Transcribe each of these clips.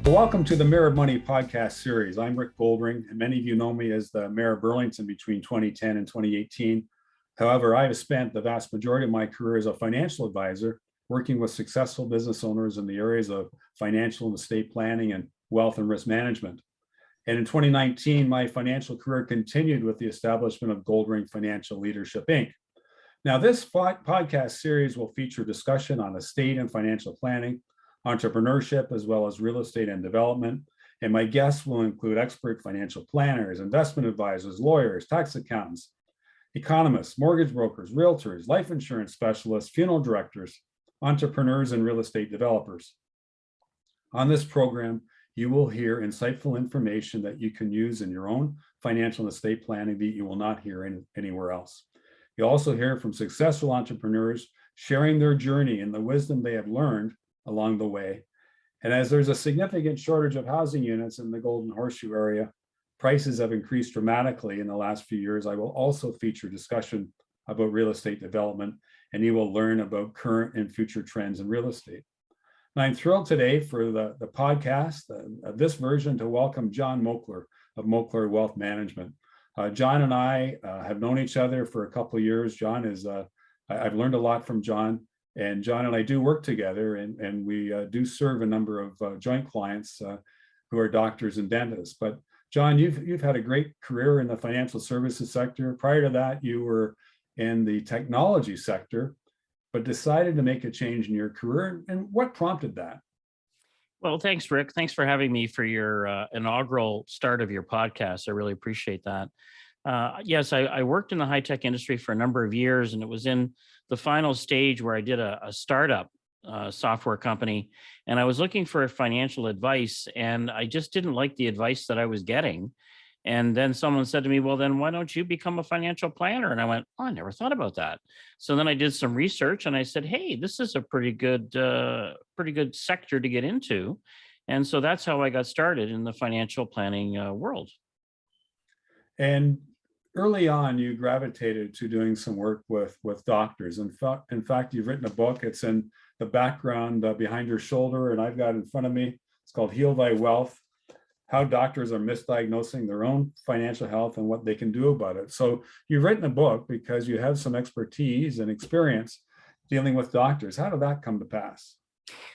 Welcome to the Mayor of Money podcast series. I'm Rick Goldring, and many of you know me as the Mayor of Burlington between 2010 and 2018. However, I have spent the vast majority of my career as a financial advisor, working with successful business owners in the areas of financial and estate planning and wealth and risk management. And in 2019, my financial career continued with the establishment of Goldring Financial Leadership, Inc. Now, this podcast series will feature discussion on estate and financial planning, entrepreneurship, as well as real estate and development. And my guests will include expert financial planners, investment advisors, lawyers, tax accountants, economists, mortgage brokers, realtors, life insurance specialists, funeral directors, entrepreneurs, and real estate developers. On this program, you will hear insightful information that you can use in your own financial and estate planning that you will not hear anywhere else. You'll also hear from successful entrepreneurs sharing their journey and the wisdom they have learned along the way. And as there's a significant shortage of housing units in the Golden Horseshoe area, prices have increased dramatically in the last few years. I will also feature discussion about real estate development, and you will learn about current and future trends in real estate. And I'm thrilled today for the podcast, this version, to welcome John Moakler of Moakler Wealth Management. John and I have known each other for a couple of years. John is, I've learned a lot from John. And John and I do work together, and we do serve a number of joint clients who are doctors and dentists. But John, you've had a great career in the financial services sector. Prior to that, you were in the technology sector, but decided to make a change in your career. And what prompted that? Well, thanks, Rick. Thanks for having me for your inaugural start of your podcast. I really appreciate that. Yes, I worked in the high-tech industry for a number of years, and it was in the final stage where I did a startup software company, and I was looking for financial advice, and I just didn't like the advice that I was getting. And then someone said to me, well, then why don't you become a financial planner? And I went, oh, I never thought about that. So then I did some research, and I said, hey, this is a pretty good sector to get into. And so that's how I got started in the financial planning world. And early on, you gravitated to doing some work with doctors. In fact, you've written a book. It's in the background behind your shoulder, and I've got it in front of me. It's called Heal Thy Wealth: How Doctors Are Misdiagnosing Their Own Financial Health and What They Can Do About It. So you've written a book because you have some expertise and experience dealing with doctors. How did that come to pass?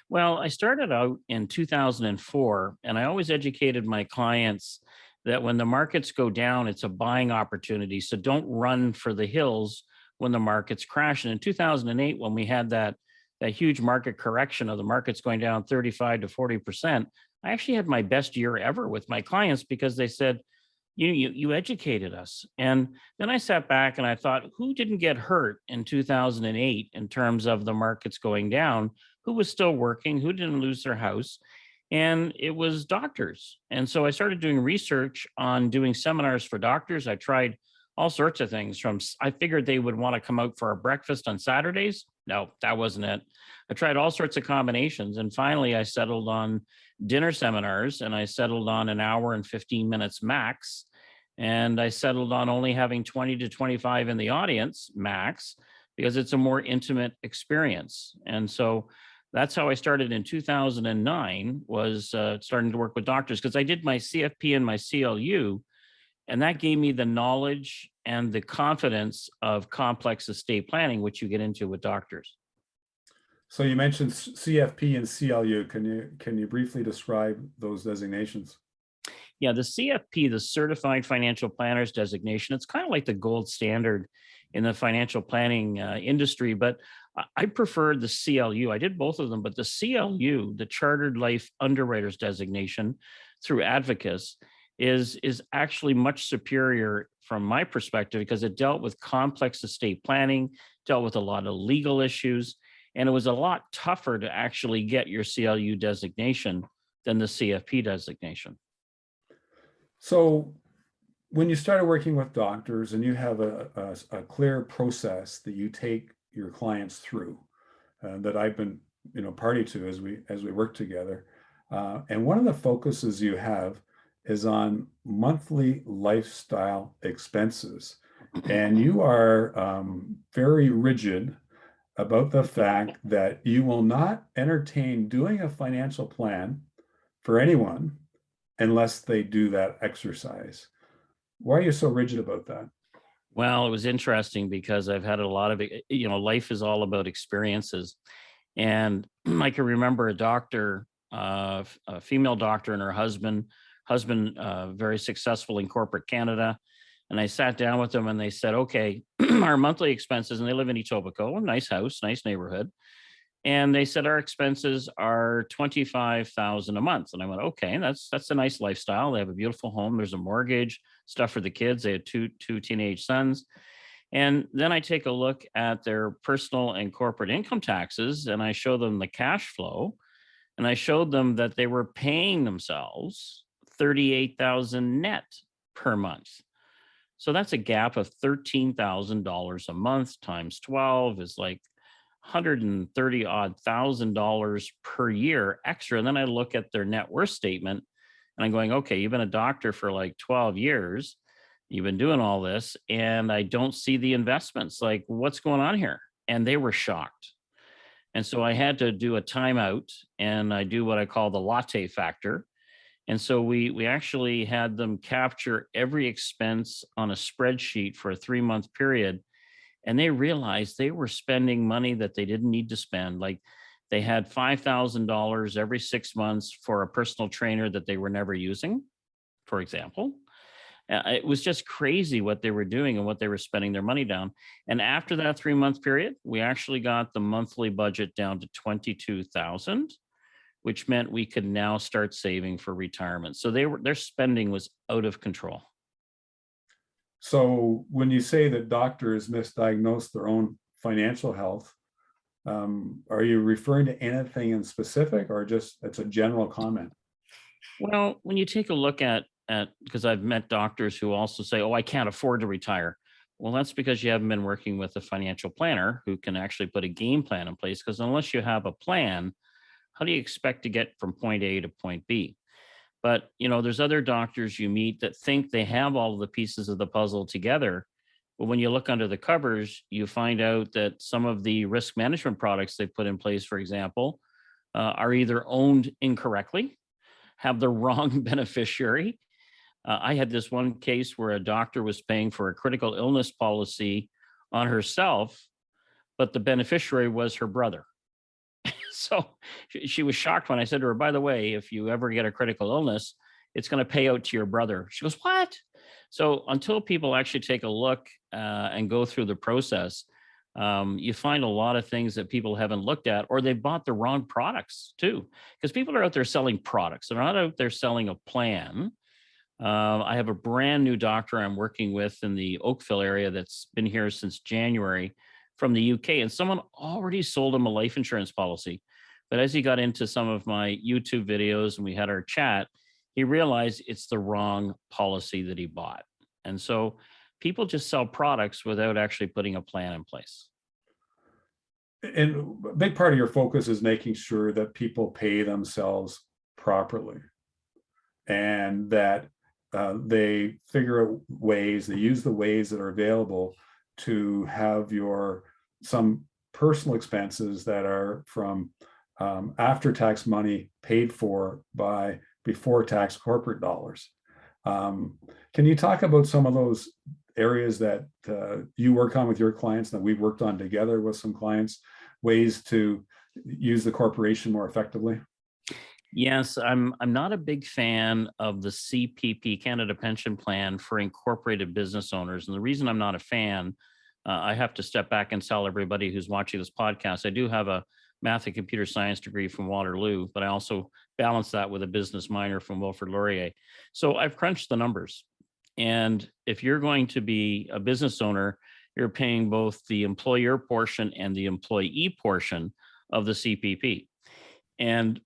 Well, I started out in 2004, and I always educated my clients that when the markets go down, it's a buying opportunity. So don't run for the hills when the markets crash. And in 2008, when we had that huge market correction of the markets going down 35 to 40%, I actually had my best year ever with my clients because they said, you educated us. And then I sat back and I thought, who didn't get hurt in 2008 in terms of the markets going down? Who was still working? Who didn't lose their house? And it was doctors. And so I started doing research on doing seminars for doctors. I tried all sorts of things. I figured they would want to come out for a breakfast on Saturdays. No, that wasn't it. I tried all sorts of combinations. And finally, I settled on dinner seminars, and I settled on an hour and 15 minutes max. And I settled on only having 20 to 25 in the audience max, because it's a more intimate experience. And so that's how I started in 2009, was starting to work with doctors, because I did my CFP and my CLU, and that gave me the knowledge and the confidence of complex estate planning, which you get into with doctors. So you mentioned CFP and CLU. Can you briefly describe those designations? Yeah, the CFP, the Certified Financial Planners designation, it's kind of like the gold standard in the financial planning industry, but I prefer the CLU. I did both of them, but the CLU, the Chartered Life Underwriters designation through Advocis, is actually much superior from my perspective, because it dealt with complex estate planning, dealt with a lot of legal issues, and it was a lot tougher to actually get your CLU designation than the CFP designation. So when you started working with doctors and you have a clear process that you take your clients through, that I've been party to as we work together, and one of the focuses you have is on monthly lifestyle expenses, and you are very rigid about the fact that you will not entertain doing a financial plan for anyone unless they do that exercise. Why are you so rigid about that? Well, it was interesting because I've had a lot of, life is all about experiences. And I can remember a doctor, a female doctor, and her husband, very successful in corporate Canada. And I sat down with them and they said, okay, our monthly expenses, and they live in Etobicoke, a nice house, nice neighborhood. And they said our expenses are 25,000 a month. And I went, okay, that's a nice lifestyle. They have a beautiful home. There's a mortgage, stuff for the kids. They had two teenage sons. And then I take a look at their personal and corporate income taxes, and I show them the cash flow, and I showed them that they were paying themselves 38,000 net per month. So that's a gap of $13,000 a month times 12 is like 130 odd $1,000 per year extra. And then I look at their net worth statement and I'm going, okay, you've been a doctor for like 12 years. You've been doing all this and I don't see the investments. Like, what's going on here? And they were shocked. And so I had to do a timeout and I do what I call the latte factor. And so we actually had them capture every expense on a spreadsheet for a 3-month period. And they realized they were spending money that they didn't need to spend. Like they had $5,000 every 6 months for a personal trainer that they were never using, for example. It was just crazy what they were doing and what they were spending their money down. And after that 3-month period, we actually got the monthly budget down to 22,000, which meant we could now start saving for retirement. So their spending was out of control. So when you say that doctors misdiagnose their own financial health, are you referring to anything in specific or just it's a general comment? Well, when you take a look at because I've met doctors who also say, "Oh, I can't afford to retire." Well, that's because you haven't been working with a financial planner who can actually put a game plan in place. Because unless you have a plan, how do you expect to get from point A to point B? But there's other doctors you meet that think they have all of the pieces of the puzzle together. But when you look under the covers, you find out that some of the risk management products they put in place, for example, are either owned incorrectly, have the wrong beneficiary. I had this one case where a doctor was paying for a critical illness policy on herself, but the beneficiary was her brother. So she was shocked when I said to her, by the way, if you ever get a critical illness, it's going to pay out to your brother. She goes, what? So until people actually take a look and go through the process, you find a lot of things that people haven't looked at, or they bought the wrong products too. Because people are out there selling products. They're not out there selling a plan. I have a brand new doctor I'm working with in the Oakville area that's been here since January from the UK, and someone already sold him a life insurance policy. But as he got into some of my YouTube videos and we had our chat, he realized it's the wrong policy that he bought. And so people just sell products without actually putting a plan in place. And a big part of your focus is making sure that people pay themselves properly and that they figure out ways, they use the ways that are available to have some personal expenses that are from after tax money paid for by before tax corporate dollars. Can you talk about some of those areas that you work on with your clients that we've worked on together with some clients, ways to use the corporation more effectively? Yes, I'm not a big fan of the CPP, Canada Pension Plan, for incorporated business owners. And the reason I'm not a fan, I have to step back and tell everybody who's watching this podcast, I do have a math and computer science degree from Waterloo, but I also balance that with a business minor from Wilfrid Laurier. So I've crunched the numbers. And if you're going to be a business owner, you're paying both the employer portion and the employee portion of the CPP. And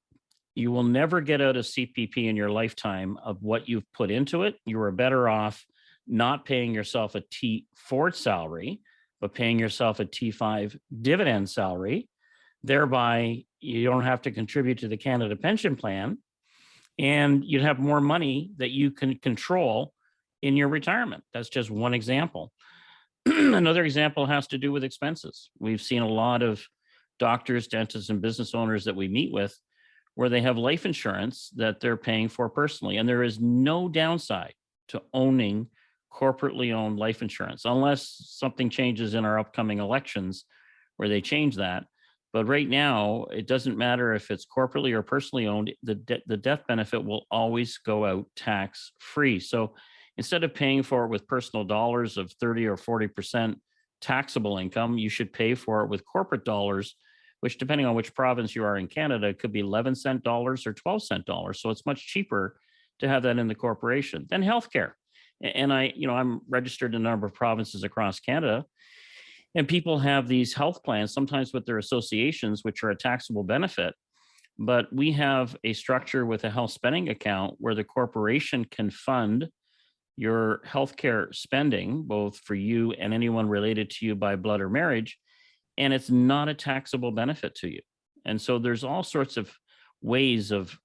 you will never get out of CPP in your lifetime of what you've put into it. You are better off not paying yourself a T4 salary, but paying yourself a T5 dividend salary. Thereby, you don't have to contribute to the Canada Pension Plan, and you'd have more money that you can control in your retirement. That's just one example. Another example has to do with expenses. We've seen a lot of doctors, dentists, and business owners that we meet with where they have life insurance that they're paying for personally. And there is no downside to owning corporately owned life insurance unless something changes in our upcoming elections where they change that. But right now, it doesn't matter if it's corporately or personally owned, the death benefit will always go out tax free. So instead of paying for it with personal dollars of 30 or 40% taxable income, you should pay for it with corporate dollars, which depending on which province you are in Canada, could be 11-cent dollars or 12-cent dollars. So it's much cheaper to have that in the corporation than healthcare. And I'm registered in a number of provinces across Canada, and people have these health plans, sometimes with their associations, which are a taxable benefit. But we have a structure with a health spending account where the corporation can fund your healthcare spending, both for you and anyone related to you by blood or marriage, and it's not a taxable benefit to you. And so there's all sorts of ways of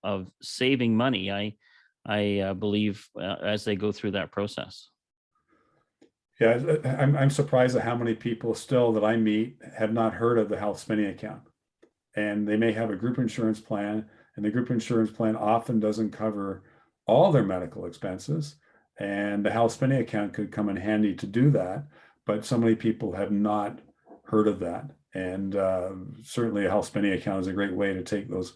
saving money. I believe as they go through that process. Yeah, I'm surprised at how many people still that I meet have not heard of the health spending account. And they may have a group insurance plan, and the group insurance plan often doesn't cover all their medical expenses. And the health spending account could come in handy to do that. But so many people have not heard of that. And certainly a health spending account is a great way to take those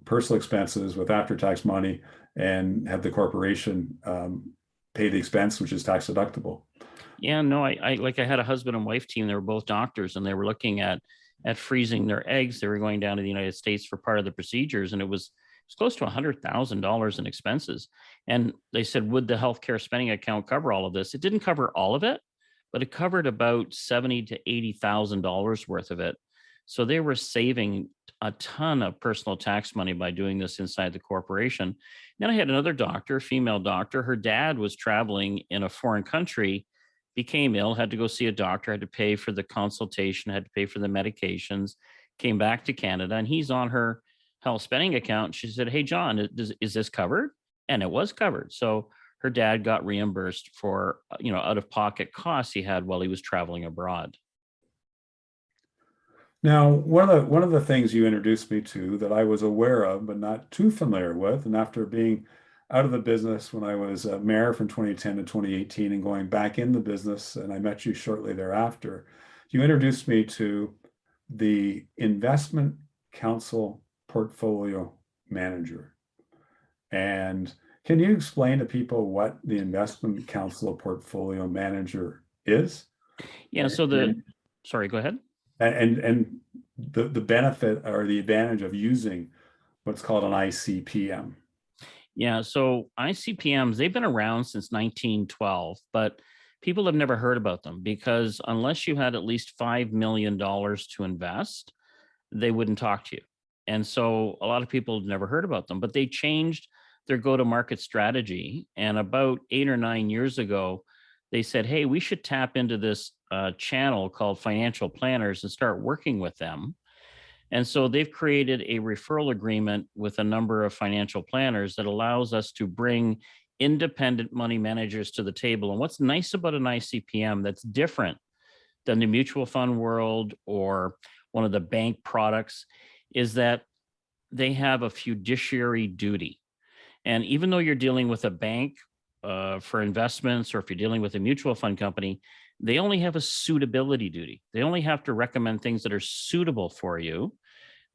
personal expenses with after-tax money and have the corporation pay the expense, which is tax deductible. Yeah, no, I had a husband and wife team. They were both doctors, and they were looking at freezing their eggs. They were going down to the United States for part of the procedures, and it was close to $100,000 in expenses. And they said, would the healthcare spending account cover all of this? It didn't cover all of it, but it covered about $70,000 to $80,000 worth of it. So they were saving a ton of personal tax money by doing this inside the corporation. Then I had another doctor, female doctor. Her dad was traveling in a foreign country, became ill, had to go see a doctor, had to pay for the consultation, had to pay for the medications, came back to Canada, and he's on her health spending account. She said, "Hey, John, is this covered?" And it was covered. So her dad got reimbursed for, out of pocket costs he had while he was traveling abroad. Now, one of the things you introduced me to that I was aware of, but not too familiar with, and after being out of the business when I was mayor from 2010 to 2018 and going back in the business, and I met you shortly thereafter, you introduced me to the Investment Counsel Portfolio Manager. And can you explain to people what the Investment Counsel Portfolio Manager is? Yeah, so sorry, go ahead. And the benefit or the advantage of using what's called an ICPM. Yeah, so ICPMs, they've been around since 1912, but people have never heard about them because unless you had at least $5 million to invest, they wouldn't talk to you. And so a lot of people have never heard about them, but they changed their go-to-market strategy. And about 8 or 9 years ago, they said, hey, we should tap into this channel called financial planners and start working with them. And so they've created a referral agreement with a number of financial planners that allows us to bring independent money managers to the table. And what's nice about an ICPM that's different than the mutual fund world or one of the bank products is that they have a fiduciary duty. And even though you're dealing with a bank for investments, or if you're dealing with a mutual fund company, they only have a suitability duty. They only have to recommend things that are suitable for you.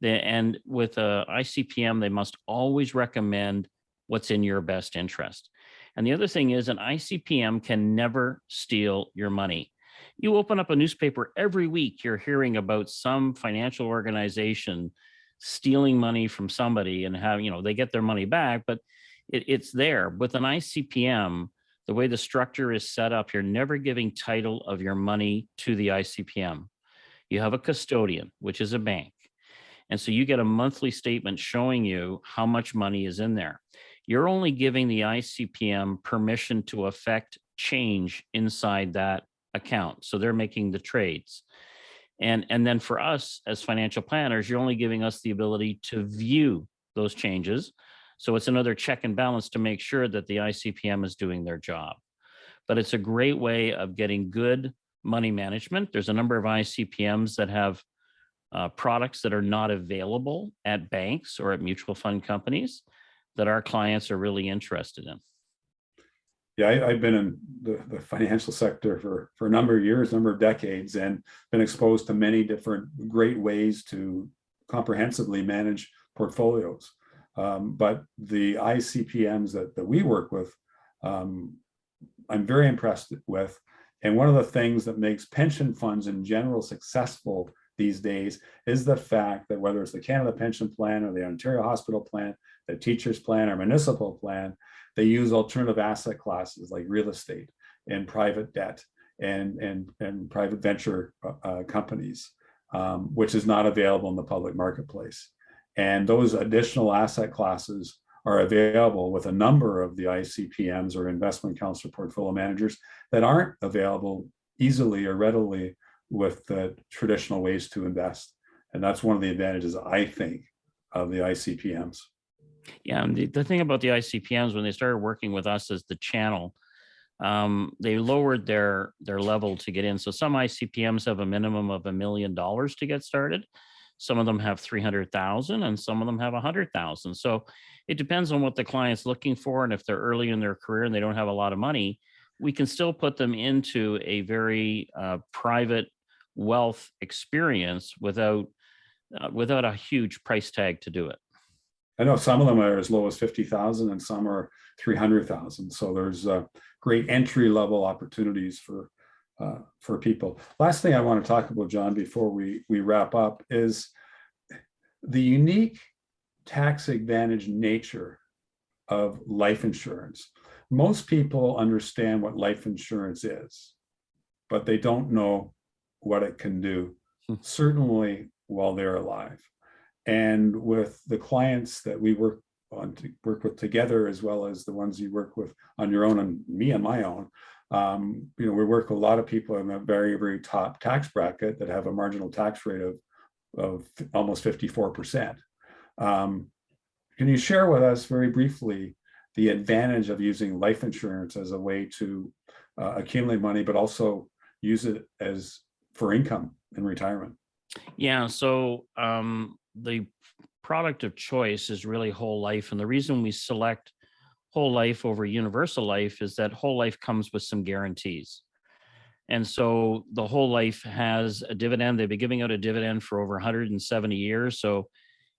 And with a ICPM, they must always recommend what's in your best interest. And the other thing is an ICPM can never steal your money. You open up a newspaper every week, you're hearing about some financial organization stealing money from somebody and have, they get their money back, but it's there. With an ICPM, the way the structure is set up, you're never giving title of your money to the ICPM. You have a custodian, which is a bank. And so you get a monthly statement showing you how much money is in there. You're only giving the ICPM permission to affect change inside that account. So they're making the trades. And then for us as financial planners, you're only giving us the ability to view those changes. So it's another check and balance to make sure that the ICPM is doing their job. But it's a great way of getting good money management. There's a number of ICPMs that have products that are not available at banks or at mutual fund companies that our clients are really interested in. Yeah, I've been in the financial sector for a number of years, number of decades, and been exposed to many different great ways to comprehensively manage portfolios. But the ICPMs that we work with, I'm very impressed with. And one of the things that makes pension funds in general successful these days is the fact that whether it's the Canada Pension Plan or the Ontario Hospital Plan, the Teachers Plan or Municipal Plan, they use alternative asset classes like real estate and private debt and private venture companies, which is not available in the public marketplace. And those additional asset classes are available with a number of the ICPMs or investment counselor portfolio managers that aren't available easily or readily with the traditional ways to invest. And that's one of the advantages, I think, of the ICPMs. Yeah, and the thing about the ICPMs, when they started working with us as the channel, they lowered their level to get in. So some ICPMs have a minimum of $1 million to get started. Some of them have 300,000 and some of them have 100,000. So it depends on what the client's looking for. And if they're early in their career and they don't have a lot of money, we can still put them into a very private wealth experience without a huge price tag to do it. I know some of them are as low as 50,000 and some are 300,000. So there's great entry level opportunities for people. Last thing I want to talk about, John, before we wrap up is the unique tax advantage nature of life insurance. Most people understand what life insurance is, but they don't know what it can do, certainly while they're alive. And with the clients that we work with together, as well as the ones you work with on your own and me on my own, we work with a lot of people in a very, very top tax bracket that have a marginal tax rate of almost 54%. Can you share with us very briefly the advantage of using life insurance as a way to accumulate money, but also use it as for income in retirement? Yeah, so the product of choice is really whole life. And the reason we select whole life over universal life is that whole life comes with some guarantees. And so the whole life has a dividend. They've been giving out a dividend for over 170 years. So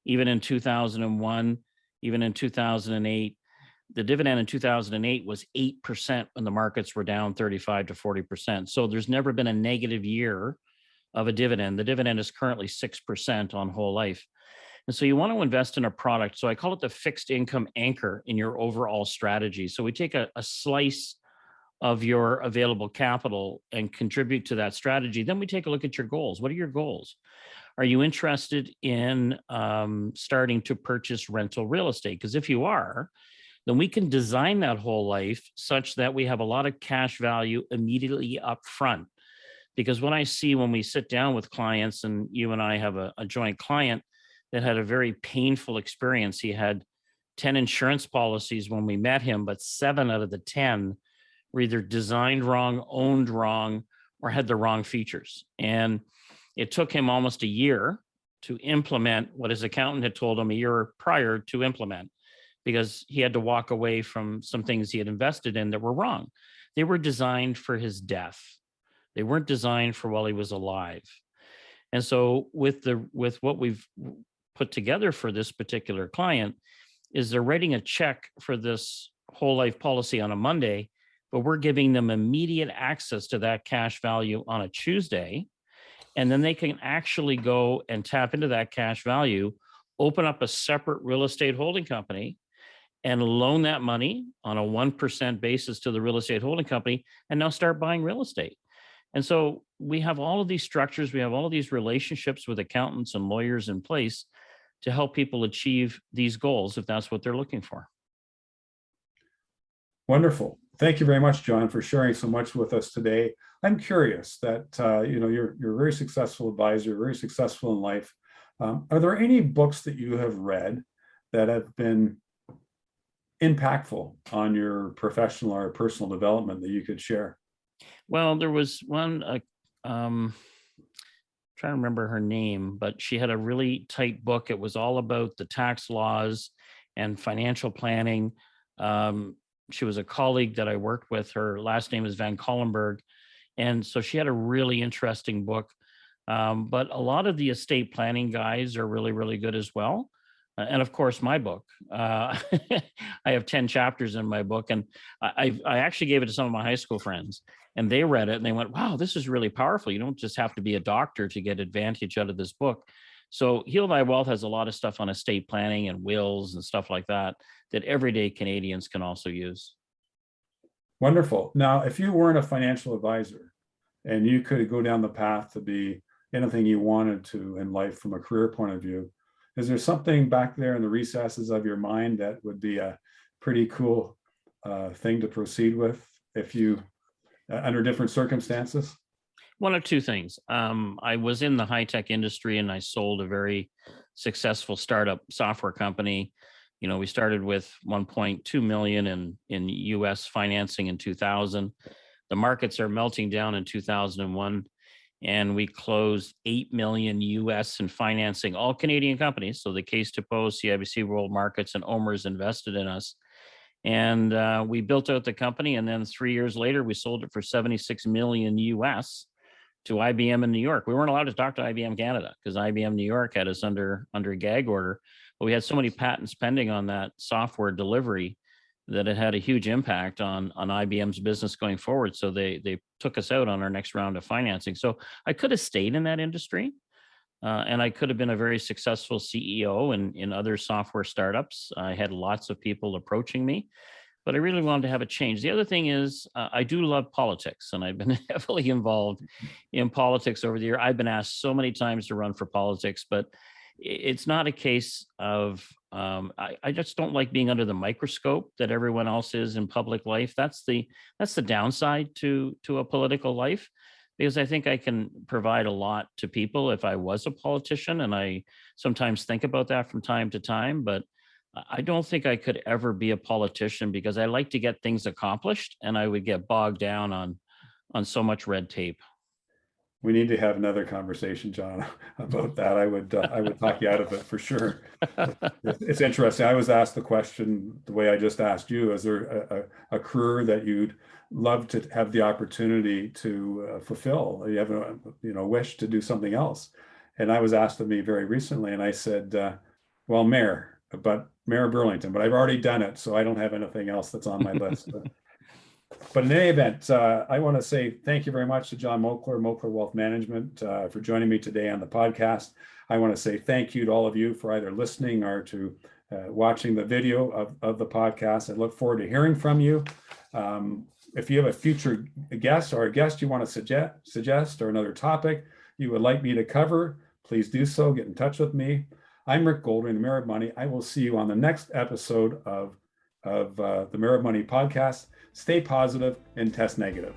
even in 2001, even in 2008, the dividend in 2008 was 8% when the markets were down 35 to 40%. So there's never been a negative year of a dividend. The dividend is currently 6% on whole life. And so you want to invest in a product. So I call it the fixed income anchor in your overall strategy. So we take a slice of your available capital and contribute to that strategy. Then we take a look at your goals. What are your goals? Are you interested in starting to purchase rental real estate? Because if you are, then we can design that whole life such that we have a lot of cash value immediately up front. Because what I see when we sit down with clients, and you and I have a joint client that had a very painful experience. He had 10 insurance policies when we met him, but 7 out of the 10 were either designed wrong, owned wrong, or had the wrong features. And it took him almost a year to implement what his accountant had told him a year prior to implement, because he had to walk away from some things he had invested in that were wrong. They were designed for his death. They weren't designed for while he was alive. And so with what we've put together for this particular client is they're writing a check for this whole life policy on a Monday, but we're giving them immediate access to that cash value on a Tuesday. And then they can actually go and tap into that cash value, open up a separate real estate holding company and loan that money on a 1% basis to the real estate holding company and now start buying real estate. And so we have all of these structures, we have all of these relationships with accountants and lawyers in place to help people achieve these goals if that's what they're looking for. Wonderful. Thank you very much, John, for sharing so much with us today. I'm curious that you're a very successful advisor, very successful in life. Are there any books that you have read that have been impactful on your professional or personal development that you could share? Well, there was one trying to remember her name, but she had a really tight book. It was all about the tax laws and financial planning. Um, she was a colleague that I worked with. Her last name is Van Collenberg. And so she had a really interesting book. But a lot of the estate planning guys are really, really good as well. And of course, my book. I have 10 chapters in my book, and I actually gave it to some of my high school friends, and they read it and they went, "Wow, this is really powerful. You don't just have to be a doctor to get advantage out of this book." So, Heal Thy Wealth has a lot of stuff on estate planning and wills and stuff like that that everyday Canadians can also use. Wonderful. Now, if you weren't a financial advisor and you could go down the path to be anything you wanted to in life from a career point of view, is there something back there in the recesses of your mind that would be a pretty cool thing to proceed with if you, under different circumstances? One of two things. I was in the high tech industry and I sold a very successful startup software company. We started with 1.2 million in US financing in 2000. The markets are melting down in 2001, and we closed 8 million US in financing, all Canadian companies. So the Case Depot, CIBC World Markets, and OMERS invested in us. And we built out the company. And then 3 years later, we sold it for 76 million US to IBM in New York. We weren't allowed to talk to IBM Canada because IBM New York had us under a gag order. But we had so many patents pending on that software delivery that it had a huge impact on IBM's business going forward. So they took us out on our next round of financing. So I could have stayed in that industry, and I could have been a very successful CEO in other software startups. I had lots of people approaching me, but I really wanted to have a change. The other thing is I do love politics, and I've been heavily involved in politics over the year. I've been asked so many times to run for politics, but it's not a case of I just don't like being under the microscope that everyone else is in public life. That's the downside to a political life, because I think I can provide a lot to people if I was a politician, and I sometimes think about that from time to time. But I don't think I could ever be a politician because I like to get things accomplished, and I would get bogged down on so much red tape. We need to have another conversation, John, about that. I would talk you out of it for sure. It's interesting. I was asked the question the way I just asked you: is there a career that you'd love to have the opportunity to fulfill? You have a wish to do something else? And I was asked of me very recently, and I said, well, mayor Burlington, but I've already done it, so I don't have anything else that's on my list. But in any event, I want to say thank you very much to John Moakler, Moakler Wealth Management, for joining me today on the podcast. I want to say thank you to all of you for either listening or to watching the video of the podcast. I look forward to hearing from you. If you have a future guest or a guest you want to suggest or another topic you would like me to cover, please do so. Get in touch with me. I'm Rick Goldring, the Mayor of Money. I will see you on the next episode of the Mayor of Money podcast. Stay positive and test negative.